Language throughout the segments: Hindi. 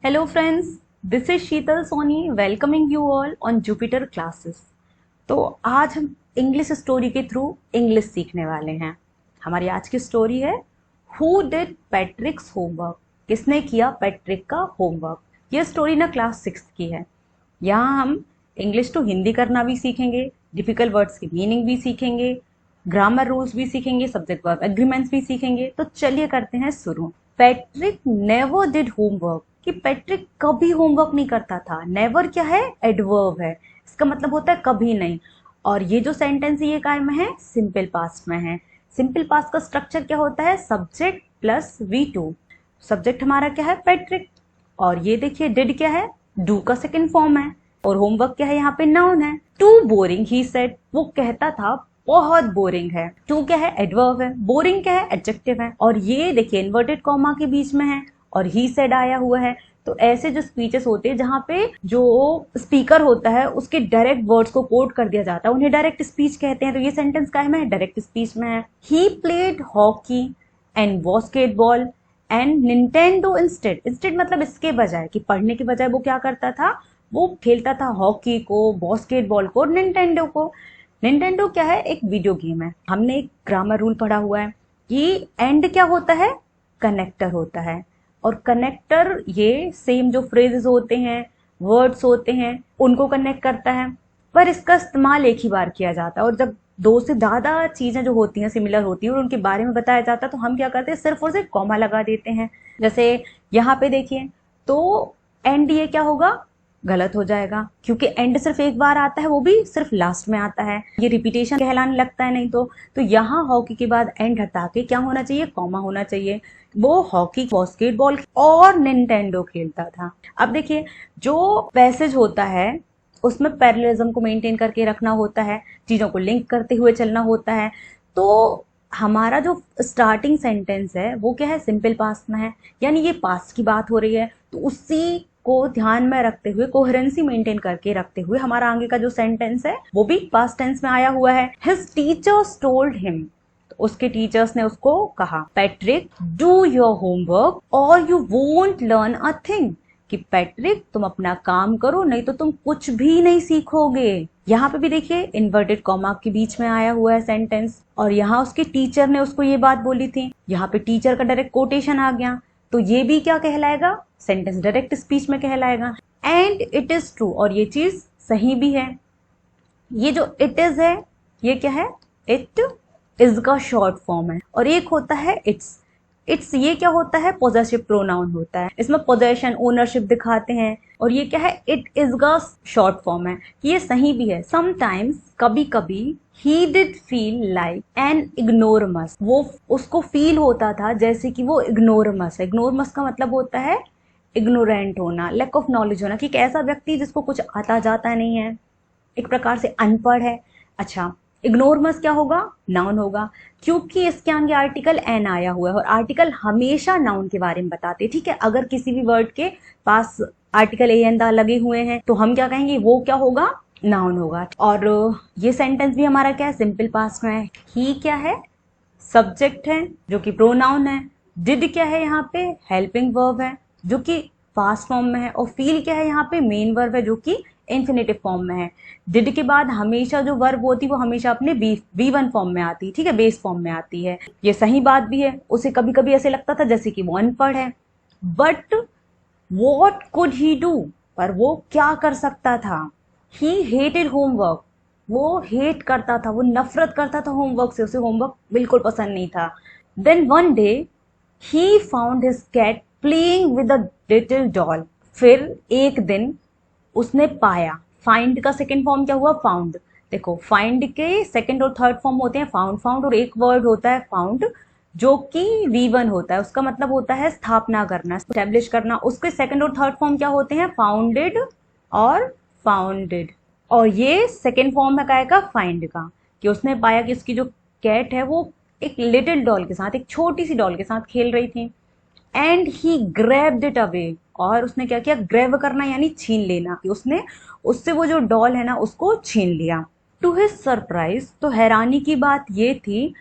Hello friends, this is Sheetal Soni welcoming you all on Jupiter classes। तो आज हम इंग्लिश स्टोरी के थ्रू इंग्लिश सीखने वाले हैं। हमारी आज की स्टोरी है Who did Patrick's homework? किसने किया पैट्रिक का होमवर्क। ये स्टोरी ना क्लास 6 की है। यहाँ हम इंग्लिश टू हिंदी करना भी सीखेंगे, डिफिकल्ट वर्ड्स की मीनिंग भी सीखेंगे, ग्रामर रूल्स भी सीखेंगे, सब्जेक्ट वर्ब एग्रीमेंट्स भी सीखेंगे। तो चलिए करते हैं शुरू। पैट्रिक नेवर डिड होमवर्क, कि पैट्रिक कभी होमवर्क नहीं करता था। नेवर क्या है? एडवर्ब है, इसका मतलब होता है कभी नहीं। और ये जो सेंटेंस है ये काय में है? सिंपल पास्ट में है। सिंपल पास्ट का स्ट्रक्चर क्या होता है? Subject plus V2। सब्जेक्ट हमारा क्या है? पैट्रिक। और ये देखिए डिड क्या है? डू का सेकंड फॉर्म है। और होमवर्क क्या है? यहाँ पे नाउन है। टू बोरिंग ही सेड, वो कहता था बहुत बोरिंग है। टू क्या है? एडवर्ब है। बोरिंग क्या है? एडजेक्टिव है। और ये देखिए इन्वर्टेड कॉमा के बीच में है और ही सेड आया हुआ है। तो ऐसे जो स्पीचेस होते हैं जहां पे जो स्पीकर होता है उसके डायरेक्ट वर्ड्स को कोट कर दिया जाता है, उन्हें डायरेक्ट स्पीच कहते हैं। तो ये सेंटेंस काय में है? डायरेक्ट स्पीच में है। He played hockey and basketball and Nintendo instead. Instead मतलब इसके बजाय, कि पढ़ने के बजाय वो क्या करता था? वो खेलता था हॉकी को, बास्केटबॉल को, निंटेंडो को। निंटेंडो क्या है? एक वीडियो गेम है। हमने एक ग्रामर रूल पढ़ा हुआ है कि एंड क्या होता है? कनेक्टर होता है। और कनेक्टर ये सेम जो फ्रेजेस होते हैं, वर्ड्स होते हैं, उनको कनेक्ट करता है, पर इसका इस्तेमाल एक ही बार किया जाता है। और जब दो से ज्यादा चीजें जो होती हैं सिमिलर होती हैं और उनके बारे में बताया जाता है तो हम क्या करते हैं? सिर्फ और सिर्फ कॉमा लगा देते हैं। जैसे यहाँ पे देखिए तो एंड ये क्या होगा? गलत हो जाएगा, क्योंकि एंड सिर्फ एक बार आता है, वो भी सिर्फ लास्ट में आता है। ये रिपीटेशन कहलाने लगता है नहीं तो यहाँ हॉकी के बाद एंड हटा के क्या होना चाहिए? कॉमा होना चाहिए। वो हॉकी, बास्केटबॉल और निंटेंडो खेलता था। अब देखिए जो पैसेज होता है उसमें पैरेललिज्म को मेंटेन करके रखना होता है, चीजों को लिंक करते हुए चलना होता है। तो हमारा जो स्टार्टिंग सेंटेंस है वो क्या है? सिंपल पास्ट में है, यानी ये पास्ट की बात हो रही है। तो उसी को ध्यान में रखते हुए, कोहेरेंसी मेंटेन करके रखते हुए हमारा आगे का जो सेंटेंस है वो भी पास्ट टेंस में आया हुआ है। हिज टीचर्स टोल्ड हिम, तो उसके टीचर्स ने उसको कहा, पैट्रिक डू योर होमवर्क और you won't learn a thing, कि पैट्रिक तुम अपना काम करो नहीं तो तुम कुछ भी नहीं सीखोगे। यहाँ पे भी देखिए इन्वर्टेड कॉमा के बीच में आया हुआ है सेंटेंस, और यहाँ उसके टीचर ने उसको ये बात बोली थी। यहाँ पे टीचर का डायरेक्ट कोटेशन आ गया, तो ये भी क्या कहलाएगा? सेंटेंस डायरेक्ट स्पीच में कहलाएगा। एंड इट इज ट्रू, और ये चीज सही भी है। ये जो इट इज है ये क्या है? इट इज का शॉर्ट फॉर्म है। और एक होता है इट्स। इट्स ये क्या होता है? पोजेसिव प्रोनाउन होता है, इसमें पोजेशन, ओनरशिप दिखाते हैं। और ये क्या है? इट इज का शॉर्ट फॉर्म है। ये सही भी है। समटाइम्स, कभी कभी, he did feel like an ignoramus, वो उसको फील होता था जैसे कि वो इग्नोरमस है। इग्नोरमस का मतलब होता है इग्नोरेंट होना, लैक ऑफ नॉलेज होना, कि एक ऐसा व्यक्ति जिसको कुछ आता जाता नहीं है, एक प्रकार से अनपढ़ है। अच्छा, इग्नोरमस क्या होगा? नाउन होगा, क्योंकि इसके आगे आर्टिकल एन आया हुआ है और आर्टिकल हमेशा नाउन के बारे में बताते हैं। ठीक है, अगर किसी भी वर्ड के पास आर्टिकल ए एन दा लगे हुए हैं तो हम क्या कहेंगे? वो क्या होगा? नाउन होगा। और ये सेंटेंस भी हमारा क्या है? सिंपल पास्ट में है। ही क्या है? सब्जेक्ट है जो कि प्रोनाउन है। डिड क्या है? यहाँ पे हेल्पिंग वर्ब है जो कि पास्ट फॉर्म में है। और फील क्या है? यहाँ पे मेन वर्ब है जो कि इंफिनिटिव फॉर्म में है। डिड के बाद हमेशा जो वर्ब होती है वो हमेशा अपने V1 फॉर्म में आती है। ठीक है, बेस फॉर्म में आती है। ये सही बात भी है। उसे कभी कभी ऐसे लगता था जैसे कि वो अनपढ़ है। But what could he do, पर वो क्या कर सकता था? ही हेटेड होमवर्क, वो हेट करता था, वो नफरत करता था होमवर्क से, उसे होमवर्क बिल्कुल पसंद नहीं था। Then one day he found his cat playing with a little doll, फिर एक दिन उसने पाया। फाइंड का सेकंड फॉर्म क्या हुआ? फाउंड। देखो फाइंड के सेकंड और थर्ड फॉर्म होते हैं फाउंड, फाउंड, और एक वर्ड होता है फाउंड जो कि V1 होता है, उसका मतलब होता है स्थापना करना, स्टैब्लिश करना। उसके सेकंड और थर्ड फॉर्म क्या होते हैं? फाउंडेड और फाउंडेड। और ये सेकंड फॉर्म है काय का? फाइंड का, कि उसने पाया कि उसकी जो कैट है वो एक लिटिल डॉल के साथ, एक छोटी सी डॉल के साथ खेल रही थी। And he grabbed it away, और उसने क्या किया? ग्रैब करना यानी छीन लेना, कि उसने उससे वो जो डॉल है ना उसको छीन लिया। टू हिज सरप्राइज, तो हैरानी की बात ये थी,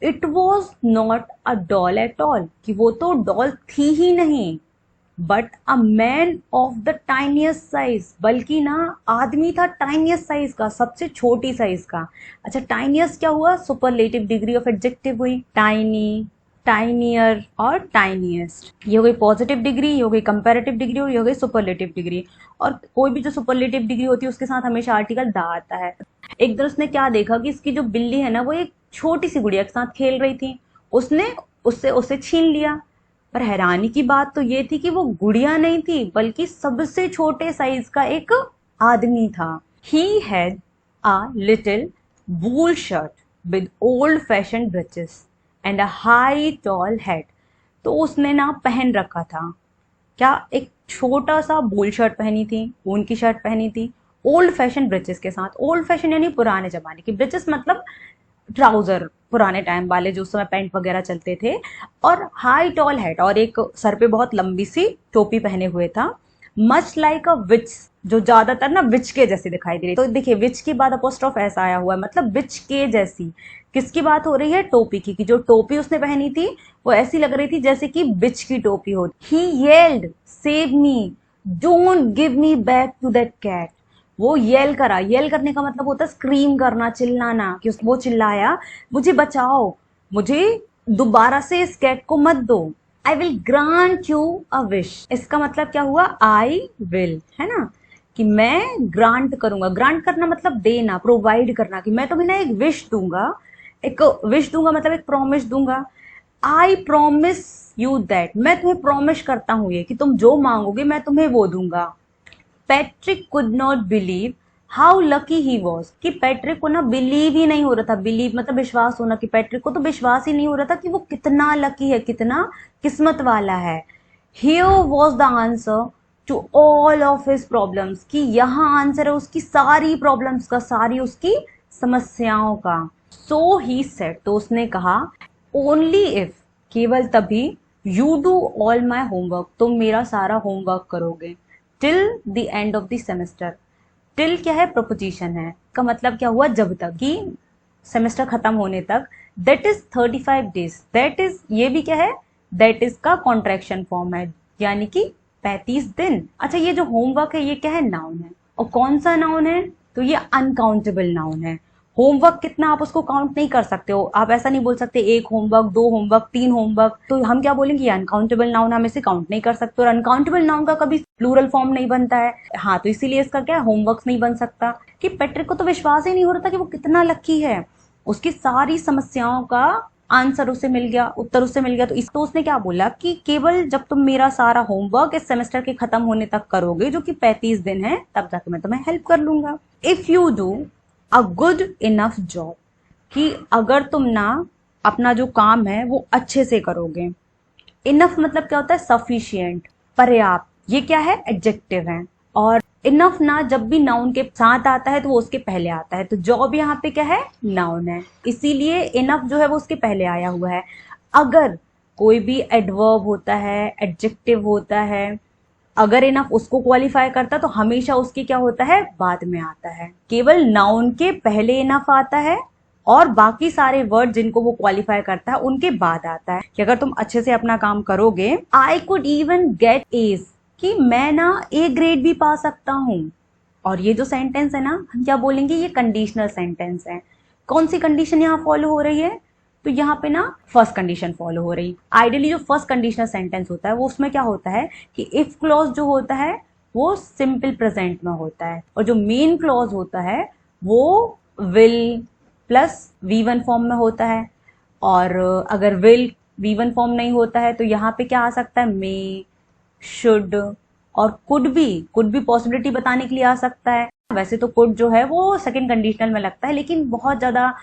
it was not a doll at all, कि वो तो डॉल थी ही नहीं। But a man of the tiniest size, बल्कि ना आदमी था टाइनियस्ट साइज का, सबसे छोटी साइज का। अच्छा, टाइनियस्ट क्या हुआ? सुपरलेटिव डिग्री ऑफ एडजेक्टिव हुई। टाइनी, टाइनियर और टाइनिएस्ट, ये हो गई पॉजिटिव डिग्री, ये हो गई कंपैरेटिव डिग्री और ये हो गई सुपरलेटिव डिग्री। और कोई भी जो सुपरलेटिव डिग्री होती है उसके साथ हमेशा आर्टिकल द आता है। एक दिन उसने क्या देखा कि इसकी जो बिल्ली है ना वो एक छोटी सी गुड़िया के साथ खेल रही थी। उसने उससे उसे छीन लिया। पर हैरानी की बात तो ये थी कि वो गुड़िया नहीं थी बल्कि सबसे छोटे साइज का एक आदमी था। He had a little wool shirt with old fashion breeches and a high tall head. तो उसने ना पहन रखा था क्या? एक छोटा सा वूल शर्ट पहनी थी, ऊन की शर्ट पहनी थी, ओल्ड फैशन ब्रिचेस के साथ। ओल्ड फैशन यानी पुराने जमाने की, ब्रिचेस मतलब ट्राउजर, पुराने टाइम वाले जो उस समय पैंट वगैरह चलते थे। और हाई टॉल हैट, और एक सर पे बहुत लंबी सी टोपी पहने हुए था। मच लाइक अ विच, जो ज्यादातर ना विच के जैसी दिखाई दे रही। तो देखिए विच के बाद अपोस्ट्रोफ ऐसा आया हुआ है, मतलब विच के जैसी। किसकी बात हो रही है? टोपी की, कि जो टोपी उसने पहनी थी वो ऐसी लग रही थी जैसे कि बिच की टोपी हो। He yelled save me, don't give me back to that cat. वो येल करा, येल करने का मतलब होता है स्क्रीम करना, चिल्लाना, कि वो चिल्लाया मुझे बचाओ, मुझे दोबारा से इस कैट को मत दो। I will grant you a wish, इसका मतलब क्या हुआ? आई विल, है ना, कि मैं ग्रांट करूंगा। ग्रांट करना मतलब देना, प्रोवाइड करना, कि मैं तुम्हें ना एक विश दूंगा। एक विश दूंगा मतलब एक प्रॉमिस दूंगा। आई प्रोमिस यू दैट, मैं तुम्हें प्रॉमिस करता हूं ये कि तुम जो मांगोगे मैं तुम्हें वो दूंगा। Patrick could not believe how lucky he was, कि पैट्रिक को ना बिलीव ही नहीं हो रहा था। बिलीव मतलब विश्वास होना, कि पैट्रिक को तो विश्वास ही नहीं हो रहा था कि वो कितना लकी है, कितना किस्मत वाला है। Here was the answer to all of his problems, कि यहाँ आंसर है उसकी सारी प्रॉब्लम्स का, सारी उसकी समस्याओं का। सो ही सेड, तो उसने कहा, ओनली इफ, केवल तभी, you do all my homework, तुम मेरा सारा होमवर्क करोगे, till the end of the semester. Till क्या है? प्रपोजिशन है, का मतलब क्या हुआ? जब तक, कि सेमेस्टर खत्म होने तक। That is 35 days, that is, ये भी क्या है? दैट इज का कॉन्ट्रैक्शन फॉर्म है, यानी कि 35 दिन। अच्छा, ये जो होमवर्क है ये क्या है? नाउन है। और कौन सा नाउन है? तो ये अनकाउंटेबल नाउन है। होमवर्क कितना आप उसको काउंट नहीं कर सकते हो। आप ऐसा नहीं बोल सकते एक होमवर्क, दो होमवर्क, तीन होमवर्क। तो हम क्या बोलेंगे? ये अनकाउंटेबल नाउन, हम इसे काउंट नहीं कर सकते। और अनकाउंटेबल नाउन का कभी प्लूरल फॉर्म नहीं बनता है। हाँ, तो इसीलिए इसका क्या है? होमवर्क नहीं बन सकता। कि पैट्रिक को तो विश्वास ही नहीं हो रहा था कि वो कितना लकी है, उसकी सारी समस्याओं का आंसर उसे मिल गया, उत्तर उसे मिल गया। तो उसने क्या बोला कि केवल जब तुम मेरा सारा होमवर्क इस सेमेस्टर के खत्म होने तक करोगे, जो कि 35 दिन है, तब जाके मैं तुम्हें हेल्प कर लूंगा। If you do a good enough job, कि अगर तुम ना अपना जो काम है वो अच्छे से करोगे। इनफ मतलब क्या होता है? सफिशियंट, पर्याप्त। ये क्या है? एडजेक्टिव है। और इनफ ना जब भी नाउन के साथ आता है तो वो उसके पहले आता है। तो जॉब यहाँ पे क्या है? नाउन है, इसीलिए इनफ जो है वो उसके पहले आया हुआ है। अगर कोई भी एडवर्ब होता है, एडजेक्टिव होता है, अगर इनफ उसको क्वालिफाई करता तो हमेशा उसकी क्या होता है? बाद में आता है। केवल नाउन के पहले इनफ आता है और बाकी सारे वर्ड जिनको वो क्वालिफाई करता है उनके बाद आता है। कि अगर तुम अच्छे से अपना काम करोगे, I could even get A's, कि मैं ना ए ग्रेड भी पा सकता हूं। और ये जो सेंटेंस है ना, हम क्या बोलेंगे? ये कंडीशनल सेंटेंस है। कौन सी कंडीशन यहाँ फॉलो हो रही है? तो यहाँ पे ना फर्स्ट कंडीशन फॉलो हो रही। आइडियली जो फर्स्ट कंडीशनल सेंटेंस होता है वो, उसमें क्या होता है कि इफ क्लॉज जो होता है वो सिंपल प्रेजेंट में होता है, और जो मेन क्लॉज होता है वो विल प्लस V1 फॉर्म में होता है। और अगर विल V1 फॉर्म नहीं होता है तो यहाँ पे क्या आ सकता है? मे, शुड, और कुड भी पॉसिबिलिटी बताने के लिए आ सकता है। वैसे तो कुड जो है वो सेकंड कंडीशनल में लगता है, लेकिन बहुत ज्यादा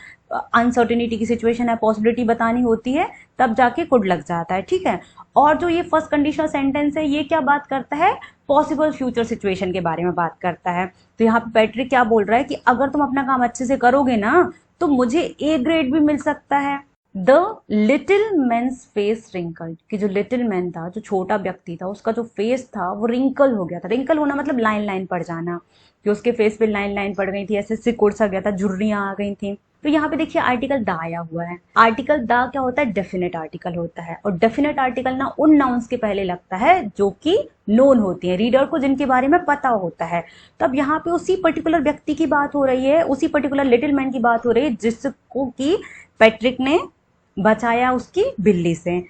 अनसर्टेनिटी की सिचुएशन है, पॉसिबिलिटी बतानी होती है, तब जाके कुड लग जाता है। ठीक है। और जो ये फर्स्ट कंडीशनल सेंटेंस है ये क्या बात करता है? पॉसिबल फ्यूचर सिचुएशन के बारे में बात करता है। तो यहाँ पे पैट्रिक क्या बोल रहा है कि अगर तुम अपना काम अच्छे से करोगे ना तो मुझे ए ग्रेड भी मिल सकता है। The little man's face wrinkled, कि जो लिटिल मैन था, जो छोटा व्यक्ति था, उसका जो फेस था वो रिंकल हो गया था। रिंकल होना मतलब लाइन लाइन पड़ जाना, कि उसके फेस पे लाइन लाइन पड़ गई थी, ऐसे सिकुड़ सा गया था, झुर्रियां आ गई थी। तो यहाँ पे देखिए आर्टिकल द आया हुआ है। आर्टिकल द क्या होता है? डेफिनेट आर्टिकल होता है, और डेफिनेट आर्टिकल ना उन नाउन्स के पहले लगता है जो कि नोन होती है, रीडर को जिनके बारे में पता होता है। तो अब यहाँ पे उसी पर्टिकुलर व्यक्ति की बात हो रही है, उसी पर्टिकुलर लिटिल मैन की बात हो रही है जिसको कि पैट्रिक ने बचाया उसकी बिल्ली से।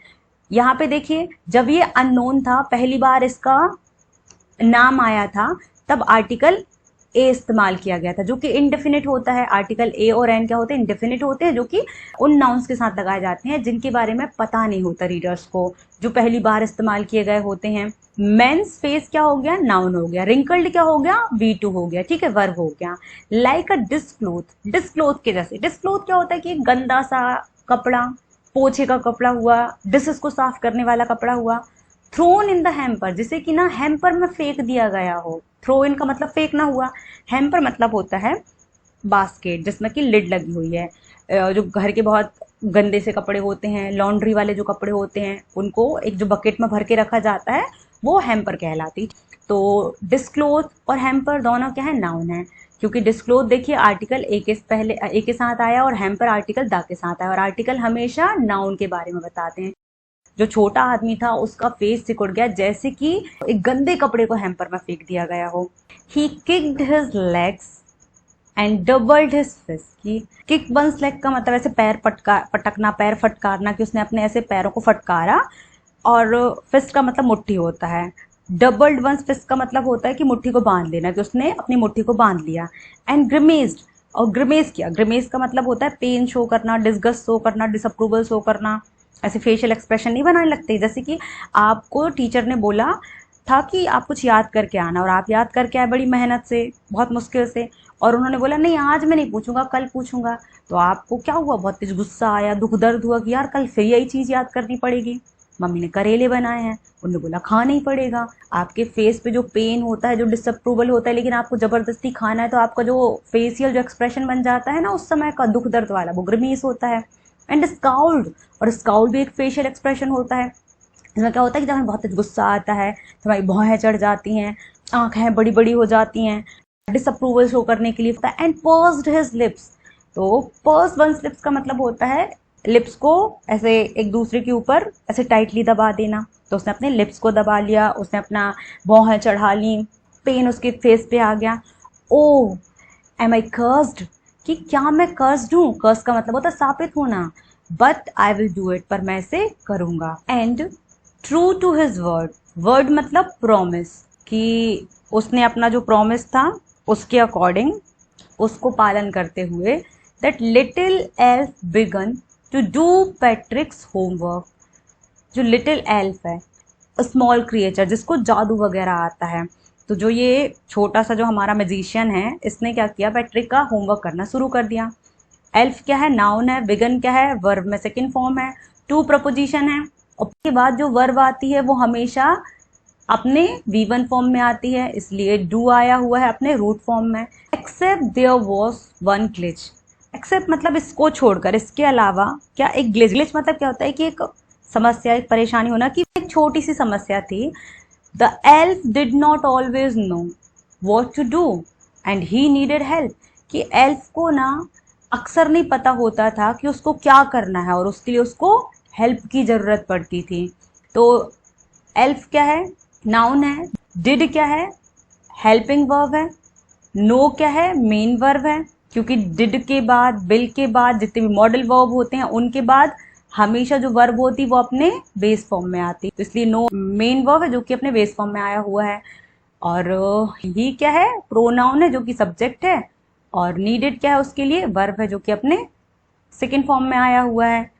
यहाँ पे देखिए जब ये अननोन था, पहली बार इसका नाम आया था, तब आर्टिकल ए इस्तेमाल किया गया था जो कि इनडेफिनिट होता है। आर्टिकल ए और एन क्या होते हैं? इनडेफिनिट होते हैं, जो कि उन नाउन्स के साथ लगाए जाते हैं जिनके बारे में पता नहीं होता रीडर्स को, जो पहली बार इस्तेमाल किए गए होते हैं। मेंस फेस क्या हो गया? नाउन हो गया। रिंकल्ड क्या हो गया? V2 हो गया, ठीक है, वर्ब हो गया। लाइक अ डिस्क्लोथ, डिस्क्लोथ के जैसे। डिस्क्लोथ क्या होता है? कि गंदा सा कपड़ा, पोछे का कपड़ा हुआ, डिशेस को साफ करने वाला कपड़ा हुआ। थ्रोन इन द हैम्पर, जिसे कि ना हैम्पर में फेंक दिया गया हो। थ्रो इन का मतलब फेंकना हुआ, हैम्पर मतलब होता है बास्केट जिसमें कि लिड लगी हुई है। जो घर के बहुत गंदे से कपड़े होते हैं, लॉन्ड्री वाले जो कपड़े होते हैं, उनको एक जो बकेट में भर के रखा जाता है, वो हैम्पर कहलाती। तो डिस्क्लोथ और हैम्पर दोनों क्या है? नाउन है। क्योंकि डिस्क्लोथ देखिए आर्टिकल ए के पहले ए के साथ आया, और हैम्पर आर्टिकल द के साथ आया, और आर्टिकल हमेशा नाउन के बारे में बताते हैं। जो छोटा आदमी था उसका फेस सिकुड़ गया जैसे कि एक गंदे कपड़े को हैम्पर में फेंक दिया गया हो। He kicked his legs and doubled his fist. की किक वंस लेग का मतलब ऐसे पैर पटकना, पैर फटकारना, कि उसने अपने ऐसे पैरों को फटकारा। और फिस्ट का मतलब मुट्ठी होता है। डबल्ड वंस फिस्ट का मतलब होता है कि मुट्ठी को बांध लेना, कि उसने अपनी मुट्ठी को बांध लिया। एंड ग्रिमेज्ड, और ग्रिमेज किया। ग्रिमेज का मतलब होता है पेन शो करना, डिस्गस्ट शो करना, डिसअप्रूवल शो करना। ऐसे फेशियल एक्सप्रेशन नहीं बनाने लगते। जैसे कि आपको टीचर ने बोला था कि आप कुछ याद करके आना, और आप याद करके आए बड़ी मेहनत से, बहुत मुश्किल से, और उन्होंने बोला नहीं आज मैं नहीं पूछूंगा, कल पूछूंगा। तो आपको क्या हुआ? बहुत तेज गुस्सा आया, दुख दर्द हुआ कि यार कल फिर यही चीज याद करनी पड़ेगी। मम्मी ने करेले बनाए हैं, उन्होंने बोला खाना ही पड़ेगा। आपके फेस पे जो पेन होता है, जो डिसअप्रूवल होता है, लेकिन आपको जबरदस्ती खाना है, तो आपका जो फेशियल जो एक्सप्रेशन बन जाता है ना उस समय का दुख दर्द वाला, वो ग्रीमीस होता है। एंड स्काउल्ड, और स्काउल्ड भी एक फेशियल एक्सप्रेशन होता है। इसमें क्या होता है कि जब हमें बहुत गुस्सा आता है तो हमारी भौहें चढ़ जाती हैं, आंखें बड़ी बड़ी हो जाती हैं, डिसअप्रूवल शो करने के लिए होता है। एंड पर्स्ड हिज लिप्स, तो पर्स वंस लिप्स का मतलब होता है लिप्स को ऐसे एक दूसरे के ऊपर ऐसे टाइटली दबा देना। तो उसने अपने लिप्स को दबा लिया, उसने अपना भौहें चढ़ा ली, पेन उसके फेस पे आ गया। ओ एम आई कर्स्ड, कि क्या मैं कर्स्ड हूँ? कर्स का मतलब होता है सापित होना। But I will do it, पर मैं इसे करूंगा। And true to his word, word मतलब प्रॉमिस, कि उसने अपना जो प्रॉमिस था उसके अकॉर्डिंग, उसको पालन करते हुए, that little elf began to do Patrick's homework. जो लिटिल एल्फ है, स्मॉल क्रिएचर जिसको जादू वगैरह आता है, तो जो ये छोटा सा जो हमारा मैजिशियन है, इसने क्या किया? पैट्रिक का होमवर्क करना शुरू कर दिया। एल्फ क्या है? नाउन है। बिगन क्या है? वर्ब में सेकंड फॉर्म है। टू प्रपोजिशन है, और उसके बाद जो वर्ब आती है वो हमेशा अपने V1 फॉर्म में आती है, इसलिए डू आया हुआ है अपने रूट फॉर्म में। Except there was one glitch, except मतलब इसको छोड़कर, इसके अलावा क्या? एक ग्लिच। ग्लिच मतलब क्या होता है? कि एक समस्या, एक परेशानी होना, कि एक छोटी सी समस्या थी। The elf did not always know what to do and he needed help, कि एल्फ को ना अक्सर नहीं पता होता था कि उसको क्या करना है, और उसके लिए उसको हेल्प की जरूरत पड़ती थी। तो एल्फ क्या है? नाउन है। डिड क्या है? हेल्पिंग वर्ब है। नो क्या है? मेन वर्ब है, क्योंकि डिड के बाद, बिल के बाद, जितने भी मॉडल वर्ब होते हैं उनके बाद हमेशा जो वर्ब होती है वो अपने बेस फॉर्म में आती है, तो इसलिए नो मेन वर्ब है जो कि अपने बेस फॉर्म में आया हुआ है। और ही क्या है? प्रोनाउन है जो कि सब्जेक्ट है, और नीडेड क्या है? उसके लिए वर्ब है जो कि अपने सेकेंड फॉर्म में आया हुआ है।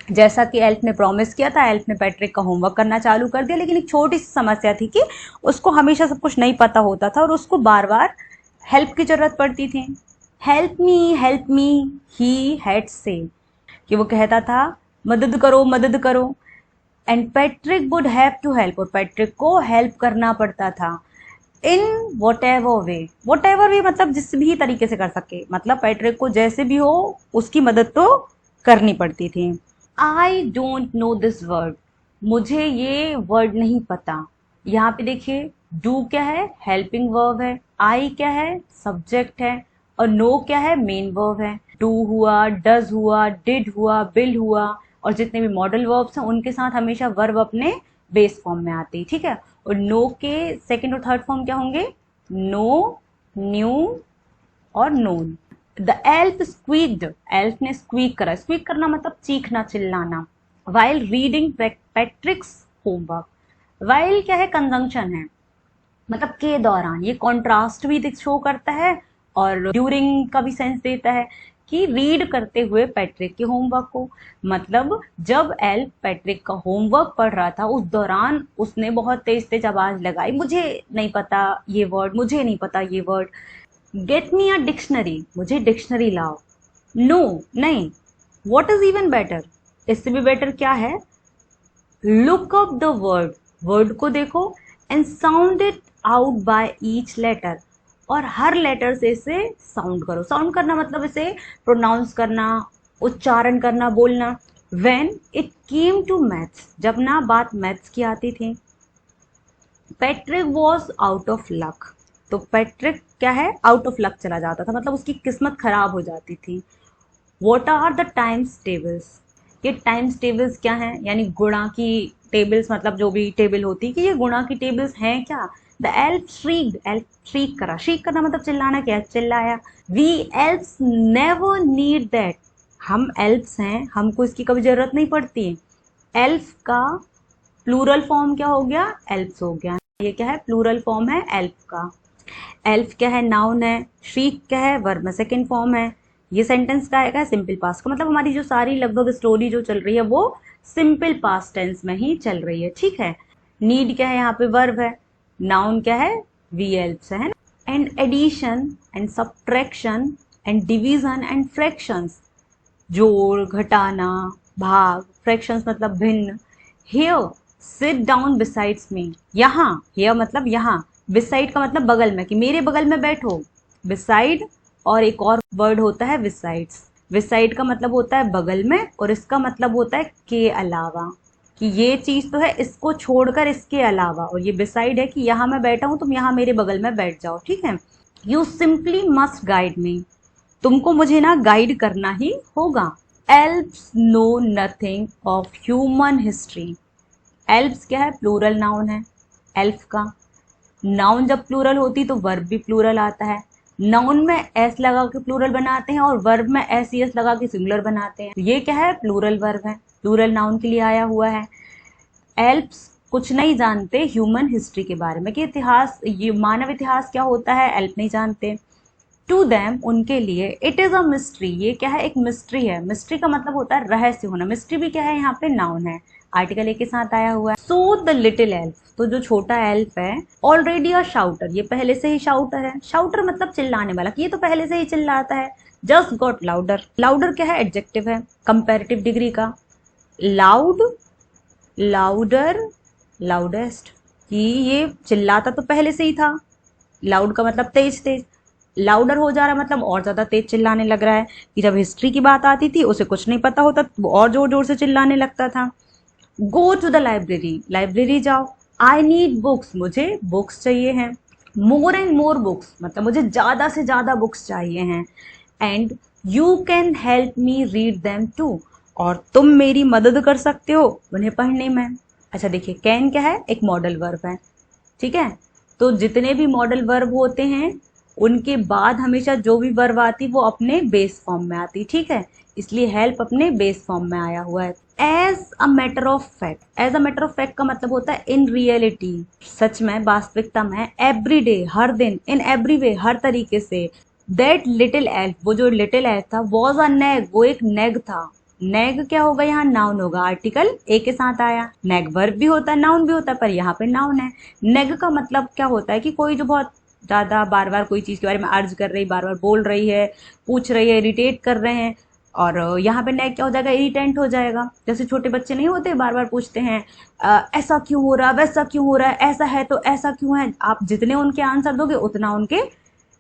जैसा कि एल्फ ने प्रॉमिस किया था, एल्फ ने पैट्रिक का होमवर्क करना चालू कर दिया, लेकिन एक छोटी सी समस्या थी कि उसको हमेशा सब कुछ नहीं पता होता था, और उसको बार बार हेल्प की जरूरत पड़ती थी। हेल्प मी ही हैड से, कि वो कहता था मदद करो मदद करो। And Patrick would have to help, और पैट्रिक को हेल्प करना पड़ता था। In whatever way, whatever way मतलब जिस भी तरीके से कर सके, मतलब पैट्रिक को जैसे भी हो उसकी मदद तो करनी पड़ती थी। I don't know this word, मुझे ये वर्ड नहीं पता। यहाँ पे देखिए डू क्या है? हेल्पिंग वर्ब है। आई क्या है? सब्जेक्ट है। और नो क्या है? मेन वर्ब है। डू हुआ, डज हुआ, डिड हुआ, बिल्ड हुआ, और जितने भी मॉडल वर्ब्स हैं उनके साथ हमेशा वर्ब अपने बेस फॉर्म में आते हैं, ठीक है। और नो के सेकंड और थर्ड फॉर्म क्या होंगे? नो, न्यू और नोन। द एल्फ स्क्वीक्ड, एल्फ ने स्क्वीक करा, स्क्वीक करना मतलब चीखना, चिल्लाना। वाइल रीडिंग पैट्रिक्स होमवर्क, वाइल क्या है? कंजंक्शन है, मतलब के दौरान, ये कॉन्ट्रास्ट भी शो करता है और ड्यूरिंग का भी सेंस देता है कि रीड करते हुए पैट्रिक के होमवर्क को। मतलब जब एल्फ पैट्रिक का होमवर्क पढ़ रहा था उस दौरान उसने बहुत तेज तेज आवाज लगाई, मुझे नहीं पता ये वर्ड, मुझे नहीं पता ये word. Get me a dictionary, मुझे डिक्शनरी लाओ। नो, नहीं। व्हाट इज इवन बेटर, इससे भी बेटर क्या है? Look up the word, word को देखो, and sound it out by each letter, और हर लेटर से इसे साउंड करो। साउंड करना मतलब इसे प्रोनाउंस करना, उच्चारण करना, बोलना। When it came to maths, जब ना बात मैथ्स की आती थी, Patrick was out of luck, तो पैट्रिक क्या है? आउट ऑफ लक चला जाता था, मतलब उसकी किस्मत खराब हो जाती थी। What are the times tables, ये टाइम्स टेबल्स क्या हैं? यानी गुणा की टेबल्स, मतलब जो भी टेबल होती है कि ये गुणा की टेबल्स हैं क्या? The elf shrieked, elf shriek करा, श्रीक करना मतलब चिल्लाना, क्या चिल्लाया। We elves never need that, हम एल्फ्स हैं, हमको इसकी कभी जरूरत नहीं पड़ती। एल्फ का प्लूरल फॉर्म क्या हो गया? एल्फ्स हो गया। ये क्या है? प्लूरल फॉर्म है एल्फ का। एल्फ क्या है? नाउन है। श्रीक क्या है? वर्ब में सेकेंड फॉर्म है। ये सेंटेंस का है सिंपल पास्ट का, मतलब हमारी जो सारी लगभग स्टोरी जो चल रही है वो सिंपल पास्ट टेंस में ही चल रही है, ठीक है। नीड क्या है? यहाँ पे वर्ब है। नाउन क्या है? वी एल्प्स है। And addition and subtraction and division and fractions, जोड़, घटाना, भाग, फ्रैक्शंस मतलब भिन्न। Here sit down besides me, यहाँ, हियर मतलब यहाँ, बिसाइड का मतलब बगल में, कि मेरे बगल में बैठो। बिसाइड और एक और वर्ड होता है विसाइड्स, विसाइड का मतलब होता है बगल में, और इसका मतलब होता है के अलावा, कि ये चीज तो है, इसको छोड़कर इसके अलावा। और ये बिसाइड है कि यहाँ मैं बैठा हूं, तुम यहाँ मेरे बगल में बैठ जाओ, ठीक है। You simply must guide me, तुमको मुझे ना गाइड करना ही होगा। Elves know nothing of human history, elves क्या है? प्लूरल नाउन है एल्फ का। नाउन जब प्लूरल होती तो वर्ब भी प्लूरल आता है। नाउन में एस लगा के प्लूरल बनाते हैं और वर्ब में एस एस लगा के सिंगुलर बनाते हैं। ये क्या है? प्लूरल वर्ब है, प्लूरल नाउन के लिए आया हुआ है। एल्प्स कुछ नहीं जानते ह्यूमन हिस्ट्री के बारे में, कि इतिहास, ये मानव इतिहास क्या होता है, एल्प नहीं जानते। टू देम, उनके लिए, इट इज अ मिस्ट्री, ये क्या है? एक मिस्ट्री है। मिस्ट्री का मतलब होता है रहस्य होना। मिस्ट्री भी क्या है? यहाँ पे नाउन है, आर्टिकल ए के साथ आया हुआ है। सो द लिटिल एल्फ, तो जो छोटा एल्फ है, ऑलरेडी अ शाउटर, ये पहले से ही शाउटर है। शाउटर मतलब चिल्लाने वाला, कि ये तो पहले से ही चिल्लाता है। जस्ट गॉट लाउडर, लाउडर क्या है? एडजेक्टिव है कंपैरेटिव डिग्री का। लाउड, लाउडर, लाउडेस्ट, कि ये चिल्लाता तो पहले से ही था। लाउड का मतलब तेज तेज, लाउडर हो जा रहा है मतलब और ज्यादा तेज चिल्लाने लग रहा है, कि जब हिस्ट्री की बात आती थी उसे कुछ नहीं पता होता तो और जोर जोर से चिल्लाने लगता था। Go to the library, library जाओ। आई नीड बुक्स, मुझे बुक्स चाहिए हैं। मोर एंड मोर बुक्स, मतलब मुझे ज्यादा से ज्यादा बुक्स चाहिए हैं। And you can help me read them too, और तुम मेरी मदद कर सकते हो उन्हें पढ़ने में। अच्छा देखिए, कैन क्या है? एक मॉडल वर्ब है, ठीक है। तो जितने भी मॉडल वर्ब होते हैं उनके बाद हमेशा जो भी वर्ब आती वो अपने बेस फॉर्म में आती, ठीक है। इसलिए हेल्प अपने बेस फॉर्म में आया हुआ है। As a matter of fact, as a matter of fact का मतलब होता है इन रियलिटी, सच में, वास्तविकता में। एवरी डे, हर दिन। इन एवरी वे, हर तरीके से। दैट लिटिल एल्फ, वो जो लिटिल एल्फ था, वॉज अ नेग, वो एक नेग था। नेग क्या होगा? यहाँ नाउन होगा, आर्टिकल ए के साथ आया। नेग वर्ब भी होता है, नाउन भी होता है, पर यहाँ पे नाउन है। नेग का मतलब क्या होता है? कि कोई जो बहुत ज्यादा बार बार कोई चीज के बारे में अर्ज कर रही, बार बार बोल रही है, पूछ रही है, इरिटेट कर रहे हैं। और यहाँ पे नेग क्या हो जाएगा? इरिटेंट हो जाएगा। जैसे छोटे बच्चे नहीं होते, बार बार पूछते हैं ऐसा क्यों हो रहा है, वैसा क्यों हो रहा है, ऐसा है तो ऐसा क्यों है। आप जितने उनके आंसर दोगे उतना उनके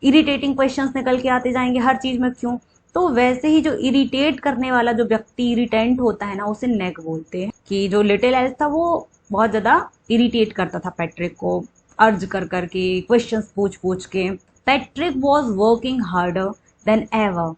इरिटेटिंग क्वेश्चंस निकल के आते जाएंगे, हर चीज में क्यों। तो वैसे ही जो इरिटेट करने वाला जो व्यक्ति इरिटेंट होता है ना, उसे नेग बोलते हैं। कि जो लिटिल एल्फ था वो बहुत ज्यादा इरिटेट करता था पैट्रिक को, अर्ज कर करके, क्वेश्चंस पूछ पूछ के। Patrick was working harder than ever,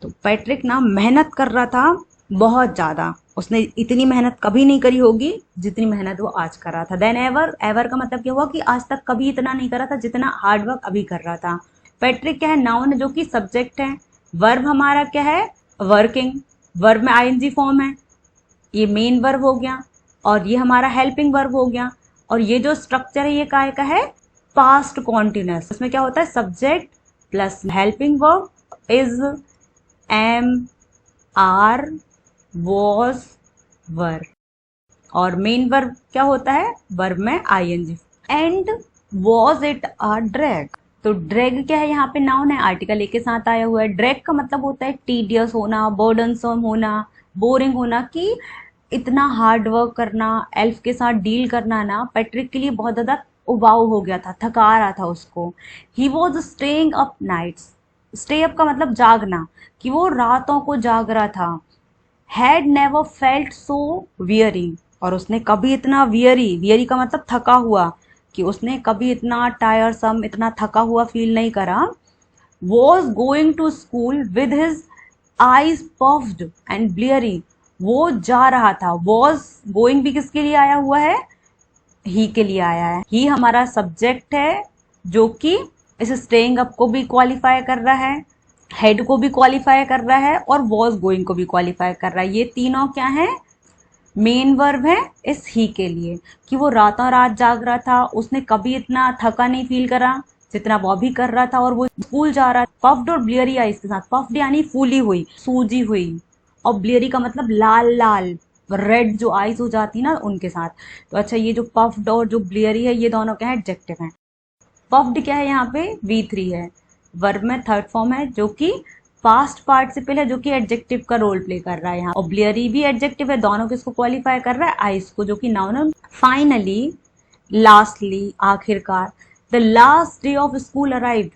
तो पैट्रिक ना मेहनत कर रहा था बहुत ज़्यादा। उसने इतनी मेहनत कभी नहीं करी होगी जितनी मेहनत वो आज कर रहा था। देन एवर, एवर का मतलब क्या हुआ कि आज तक कभी इतना नहीं करा था जितना हार्ड वर्क अभी कर रहा था। पैट्रिक क्या है, नाउन जो कि सब्जेक्ट है। वर्ब हमारा क्या है, वर्किंग। वर्ब में आईएनजी फॉर्म है, ये मेन वर्ब हो गया, और ये हमारा हेल्पिंग वर्ब हो गया। और ये जो स्ट्रक्चर है ये काय का है, पास्ट कॉन्टिन्यूअस। इसमें क्या होता है, subject plus helping verb is, am, are, was, were, और मेन वर्ब क्या होता है, वर्ब में ING. And was it a drag, तो ड्रैग क्या है, यहाँ पे नाउन है, आर्टिकल ए के साथ आया हुआ है। ड्रैग का मतलब होता है टीडियस होना, बर्डनसम होना, बोरिंग होना, कि इतना हार्ड वर्क करना, एल्फ के साथ डील करना ना पैट्रिक के लिए बहुत ज़्यादा उबाऊ हो गया था, थका रहा था उसको। He was staying up nights, stay up का मतलब जागना, कि वो रातों को जाग रहा था। Had never felt so weary, और उसने कभी इतना वियरी, वियरी का मतलब थका हुआ, कि उसने कभी इतना टायरसम, इतना थका हुआ फील नहीं करा। Was going to school with his eyes puffed and bleary, वो जा रहा था। वॉज गोइंग भी किसके लिए आया हुआ है, ही के लिए आया है। ही हमारा सब्जेक्ट है जो कि इस स्टेइंग अप को भी क्वालिफाई कर रहा है, हेड को भी क्वालिफाई कर रहा है, और वॉज गोइंग को भी क्वालिफाई कर रहा है। ये तीनों क्या है, मेन वर्ब है इस ही के लिए, कि वो रातों रात जाग रहा था, उसने कभी इतना थका नहीं फील करा जितना वो भी कर रहा था, और वो स्कूल जा रहा था। पफ्ड और ब्लियरी आई इसके साथ, पफ्ड यानी फूली हुई, सूजी हुई, और ब्लियरी का मतलब लाल लाल, रेड जो आईज हो जाती ना उनके साथ। तो अच्छा, ये जो पफ्ड और जो ब्लियरी है ये दोनों क्या है, एडजेक्टिव हैं। पफ्ड क्या है, यहाँ पे V3 है, वर्ब में थर्ड फॉर्म है जो कि पास्ट पार्टिसिपल है, जो कि एडजेक्टिव का रोल प्ले कर रहा है यहाँ। और ब्लियरी भी एडजेक्टिव है, दोनों किसको क्वालिफाई कर रहा है, आइस को, जो कि नाउन है। फाइनली, लास्टली, आखिरकार, the last day of school arrived,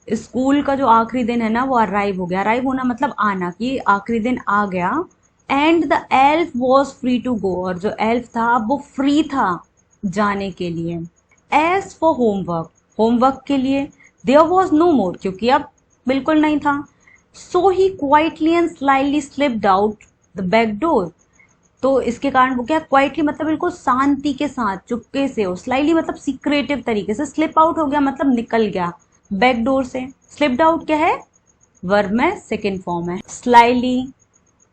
school का जो आखिरी दिन है ना वो अराइव हो गया। अराइव होना मतलब आना, कि आखिरी दिन आ गया। And the elf was free to go, और जो एल्फ था वो फ्री था जाने के लिए। एज फॉर होमवर्क, होमवर्क के लिए। देयर वॉज नो मोर, क्योंकि अब बिल्कुल नहीं था। So he quietly and slightly slipped out the back door, तो इसके कारण वो क्या, क्वाइटली मतलब बिल्कुल शांति के साथ, चुपके से, हो, स्लाइटली मतलब सीक्रेटिव तरीके से, स्लिप आउट हो गया मतलब निकल गया बैक डोर से। स्लिप्ड आउट क्या है, वर्ब में सेकेंड फॉर्म है। स्लाइटली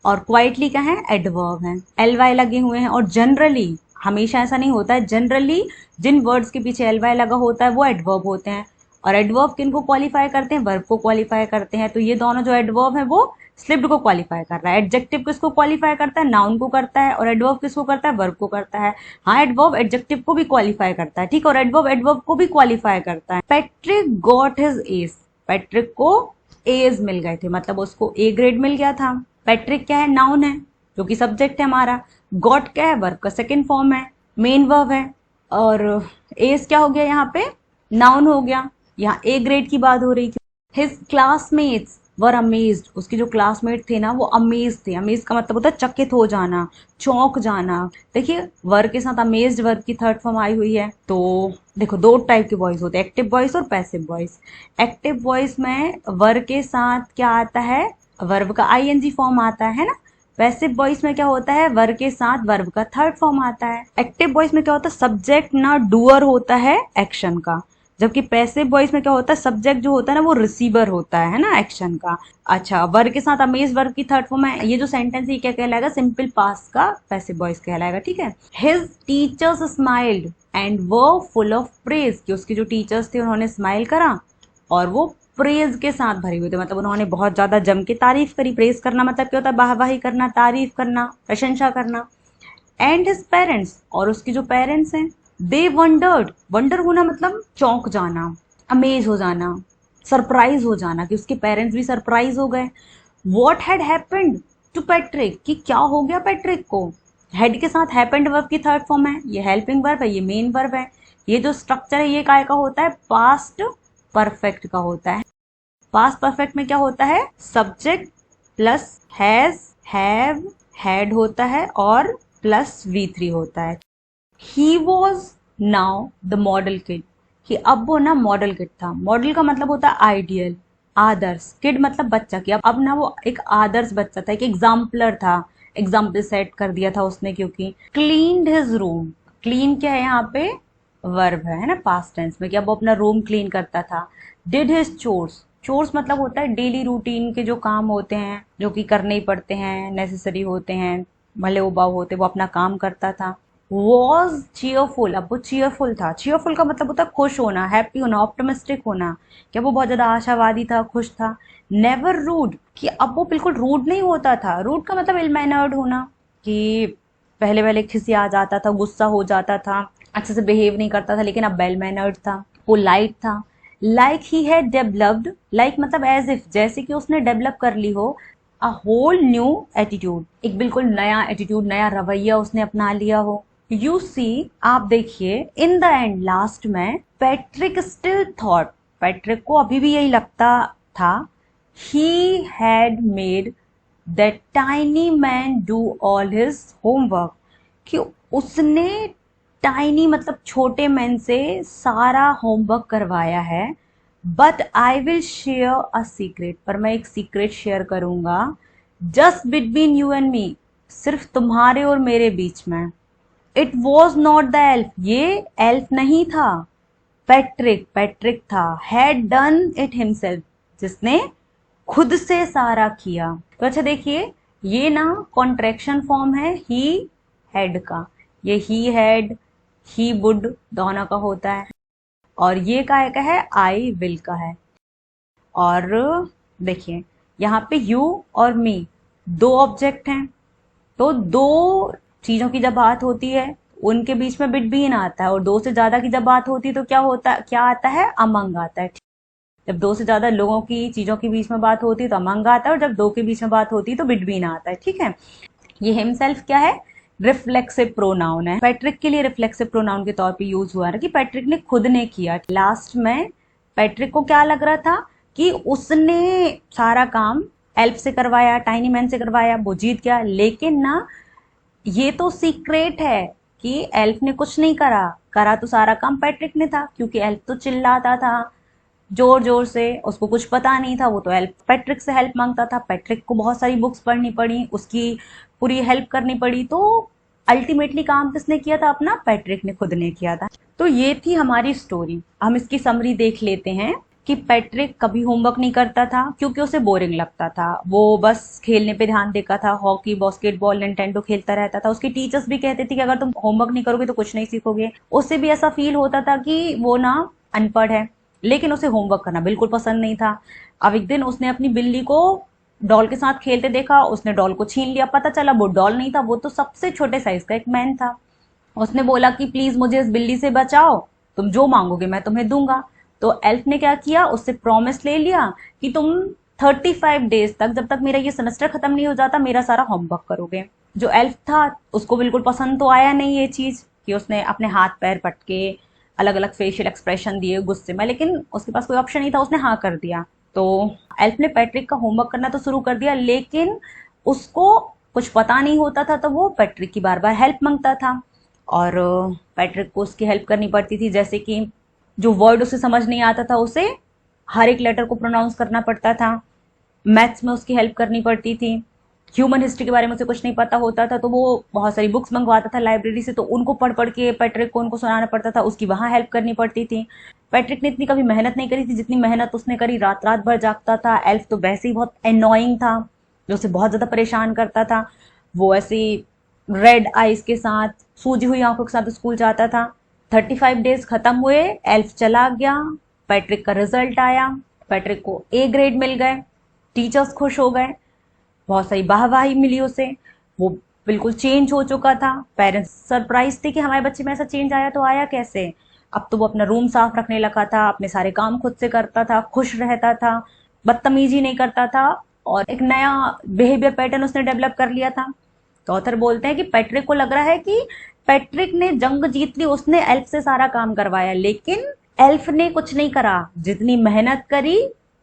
और क्वाइटली क्या है, एडवर्ब है, एल वाई लगे हुए हैं। और जनरली, हमेशा ऐसा नहीं होता है, जनरली जिन वर्ड्स के पीछे एल वाई लगा होता है वो एडवर्ब होते हैं। और एडवर्ब किन को क्वालिफाई करते हैं, वर्ब को क्वालिफाई करते हैं। तो ये दोनों जो एडवर्ब है वो स्लिप्ड को क्वालिफाई कर रहा है। एडजेक्टिव किसको क्वालिफाई करता है, नाउन को करता है, और एडवर्ब किसको करता है, वर्ब को करता है। हाँ, एडवर्ब एडजेक्टिव को भी क्वालिफाई करता है, ठीक, और एडवर्ब एडवर्ब को भी क्वालिफाई करता है। Patrick got his age, Patrick को एज मिल गए थे, मतलब उसको ए ग्रेड मिल गया था। पैट्रिक क्या है, नाउन है जो कि सब्जेक्ट है हमारा। गॉट क्या है, वर्ब का सेकेंड फॉर्म है, मेन वर्ब है। और एज क्या हो गया यहाँ पे, नाउन हो गया। यहाँ ए ग्रेड की बात हो रही थी। हिज क्लासमेट्स वर अमेज्ड, उसके जो क्लासमेट थे ना वो अमेज थे। अमेज का मतलब होता है चकित हो जाना, चौंक जाना। देखिए, वर्ब के साथ अमेज्ड वर्ब की थर्ड फॉर्म आई हुई है। तो देखो, दो टाइप के वॉइस होते हैं, एक्टिव वॉइस और पैसिव वॉइस। एक्टिव वॉइस में वर्ब के साथ क्या आता है, वर्ब का आईएनजी फॉर्म आता है ना। पैसिव वॉइस में क्या होता है, वर्ब के साथ वर्ब का थर्ड फॉर्म आता है। एक्टिव वॉइस में क्या होता है, सब्जेक्ट ना डूअर होता है एक्शन का, जबकि पैसिव वॉइस में क्या होता है, सब्जेक्ट जो होता है ना वो रिसीवर होता है ना एक्शन का। अच्छा, वर्ब के साथ अमेज वर्ब की थर्ड फॉर्म है। ये जो सेंटेंस है ये क्या कहलाएगा, सिंपल पास्ट का पैसिव वॉइस कहलाएगा, ठीक है। His teachers smiled and were full of praise, कि उसके जो टीचर्स थे उन्होंने स्माइल करा और वो प्रेज के साथ भरे हुए थे, मतलब उन्होंने बहुत ज्यादा जम के तारीफ करी। प्रेज करना मतलब क्या होता है, वाहवाही करना, तारीफ करना, प्रशंसा करना। एंड हिज पेरेंट्स, और उसके जो पेरेंट्स हैं, दे वंडर्ड, वंडर होना मतलब चौंक जाना, अमेज हो जाना, सरप्राइज हो जाना, कि उसके पेरेंट्स भी सरप्राइज हो गए। What had happened to Patrick, कि क्या हो गया पैट्रिक को। हेड के साथ हैपेंड वर्ब की थर्ड फॉर्म है, ये हेल्पिंग वर्ब है, ये मेन वर्ब है। ये जो स्ट्रक्चर है ये काय का होता है, पास्ट परफेक्ट का होता है। पास्ट परफेक्ट में क्या होता है, subject plus has, have, had होता है, और प्लस V3 होता है। He was now the model kid, कि अब वो ना मॉडल किड था। मॉडल का मतलब होता है आइडियल, आदर्श, किड मतलब बच्चा की, अब ना वो एक आदर्श बच्चा था, एक एग्जाम्पलर था, एग्जाम्पल सेट कर दिया था उसने, क्योंकि क्लीन्ड हिज रूम, क्लीन क्या है यहाँ पे, वर्ब है ना, पास्ट टेंस में, क्या वो अपना रूम क्लीन करता था। डिड हिज चोर्स, चोर्स मतलब होता है डेली रूटीन के जो काम होते हैं, जो कि करने ही पड़ते हैं, नेसेसरी होते हैं, भले उबाऊ होते, वो अपना काम करता था। वॉज चीयरफुल, अब वो चीयरफुल था, चीयरफुल का मतलब होता है खुश होना, हैप्पी होना, ऑप्टिमिस्टिक होना, क्या वो बहुत ज्यादा आशावादी था, खुश था। नेवर रूड, कि अब वो बिल्कुल रूड नहीं होता था, रूड का मतलब इल मैनर्ड होना, कि पहले पहले खिसिया जाता था, गुस्सा हो जाता था, अच्छे से बिहेव नहीं करता था, लेकिन अब वेल मैनर्ड था, पोलाइट था। Like he had developed, like मतलब एज इफ, जैसे कि उसने डेवलप कर ली हो, अ होल न्यू एटीट्यूड, एक बिल्कुल नया एटीट्यूड, नया रवैया उसने अपना लिया हो। यू सी, आप देखिए, इन द एंड, लास्ट में, पैट्रिक स्टिल थॉट, पैट्रिक को अभी भी यही लगता था, he had made that tiny man do all his homework, कि उसने टाइनी मतलब छोटे मैन से सारा होमवर्क करवाया है। But I will share a secret, पर मैं एक सीक्रेट शेयर करूंगा, just between you and me, सिर्फ तुम्हारे और मेरे बीच में। It was not the elf, ये एल्फ नहीं था, पैट्रिक, पैट्रिक था, हैड डन इट हिमसेल्फ, जिसने खुद से सारा किया। तो अच्छा देखिए, ये ना कॉन्ट्रैक्शन फॉर्म है ही हैड का, ये ही हैड, ही वुड दोनों का होता है, और ये का है, आई विल का है। और देखिए यहाँ पे यू और मी दो ऑब्जेक्ट हैं, तो दो चीजों की जब बात होती है उनके बीच में बिटवीन आता है, और दो से ज्यादा की जब बात होती है तो क्या होता है, क्या आता है, अमंग आता है। जब दो से ज्यादा लोगों की, चीजों के बीच में बात होती है तो अमंग आता है, और जब दो के बीच में बात होती है तो बिटवीन आता है, ठीक है। ये हिमसेल्फ क्या है, रिफ्लेक्सिव प्रोनाउन है, पैट्रिक के लिए रिफ्लेक्सिव प्रोनाउन के तौर पे यूज हुआ है कि पैट्रिक ने खुद ने किया। लास्ट में पैट्रिक को क्या लग रहा था कि उसने सारा काम एल्फ से करवाया, टाइनी मैन से करवाया, वो जीत गया, लेकिन ना ये तो सीक्रेट है कि एल्फ ने कुछ नहीं करा, करा तो सारा काम पैट्रिक ने था, क्योंकि एल्फ तो चिल्लाता था जोर जोर से, उसको कुछ पता नहीं था, वो तो हेल्प पैट्रिक से हेल्प मांगता था, पैट्रिक को बहुत सारी बुक्स पढ़नी पड़ी, उसकी पूरी हेल्प करनी पड़ी, तो अल्टीमेटली काम किसने किया था, अपना पैट्रिक ने खुद ने किया था। तो ये थी हमारी स्टोरी। हम इसकी समरी देख लेते हैं कि पैट्रिक कभी होमवर्क नहीं करता था क्योंकि उसे बोरिंग लगता था, वो बस खेलने पे ध्यान देता था, हॉकी, बास्केटबॉल, निंटेंडो खेलता रहता था। उसके टीचर्स भी कहते थे कि अगर तुम होमवर्क नहीं करोगे तो कुछ नहीं सीखोगे। उसे भी ऐसा फील होता था कि वो ना अनपढ़ है, लेकिन उसे होमवर्क करना बिल्कुल पसंद नहीं था। अब एक दिन उसने अपनी बिल्ली को डॉल के साथ खेलते देखा, उसने डॉल को छीन लिया, पता चला वो डॉल नहीं था, वो तो सबसे छोटे साइज का एक मैन था। उसने बोला कि प्लीज मुझे इस बिल्ली से बचाओ, तुम जो मांगोगे मैं तुम्हें दूंगा। तो एल्फ ने क्या किया, उससे प्रॉमिस ले लिया कि तुम 35 डेज तक, जब तक मेरा ये सेमेस्टर खत्म नहीं हो जाता, मेरा सारा होमवर्क करोगे। जो एल्फ था उसको बिल्कुल पसंद तो आया नहीं ये चीज, कि उसने अपने हाथ पैर पटके, अलग अलग फेशियल एक्सप्रेशन दिए गुस्से में, लेकिन उसके पास कोई ऑप्शन नहीं था, उसने हाँ कर दिया। तो एल्फ ने पैट्रिक का होमवर्क करना तो शुरू कर दिया, लेकिन उसको कुछ पता नहीं होता था, तो वो पैट्रिक की बार बार हेल्प मांगता था, और पैट्रिक को उसकी हेल्प करनी पड़ती थी। जैसे कि जो वर्ड उसे समझ नहीं आता था, उसे हर एक लेटर को प्रोनाउंस करना पड़ता था, मैथ्स में उसकी हेल्प करनी पड़ती थी, ह्यूमन हिस्ट्री के बारे में उसे कुछ नहीं पता होता था, तो वो बहुत सारी बुक्स मंगवाता था लाइब्रेरी से, तो उनको पढ़ पढ़ के पैट्रिक को उनको सुनाना पड़ता था, उसकी वहां हेल्प करनी पड़ती थी। पैट्रिक ने इतनी कभी मेहनत नहीं करी थी जितनी मेहनत उसने करी, रात रात भर जागता था। एल्फ तो वैसे ही बहुत एनोइंग था, जो उसे बहुत ज्यादा परेशान करता था। वो ऐसी रेड आईज के साथ, सूजी हुई आंखों के साथ स्कूल जाता था। 35 डेज खत्म हुए, एल्फ चला गया, पैट्रिक का रिजल्ट आया, पैट्रिक को ए ग्रेड मिल गए, टीचर्स खुश हो गए, बहुत सारी वाहवाही मिली उसे, वो बिल्कुल चेंज हो चुका था। पेरेंट्स सरप्राइज थे कि हमारे बच्चे में ऐसा चेंज आया, तो आया कैसे। अब तो वो अपना रूम साफ रखने लगा था, अपने सारे काम खुद से करता था, खुश रहता था, बदतमीजी नहीं करता था, और एक नया बिहेवियर पैटर्न उसने डेवलप कर लिया था। तो ऑथर बोलते हैं कि पैट्रिक को लग रहा है कि पैट्रिक ने जंग जीत ली, उसने एल्फ से सारा काम करवाया, लेकिन एल्फ ने कुछ नहीं करा। जितनी मेहनत करी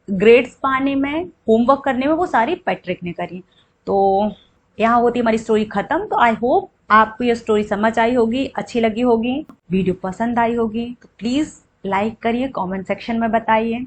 ग्रेड्स पाने में, होमवर्क करने में, वो सारी पैट्रिक ने करी। तो यहाँ होती हमारी स्टोरी खत्म। तो आई होप आपको ये स्टोरी समझ आई होगी, अच्छी लगी होगी, वीडियो पसंद आई होगी, तो प्लीज लाइक करिए, कमेंट सेक्शन में बताइए।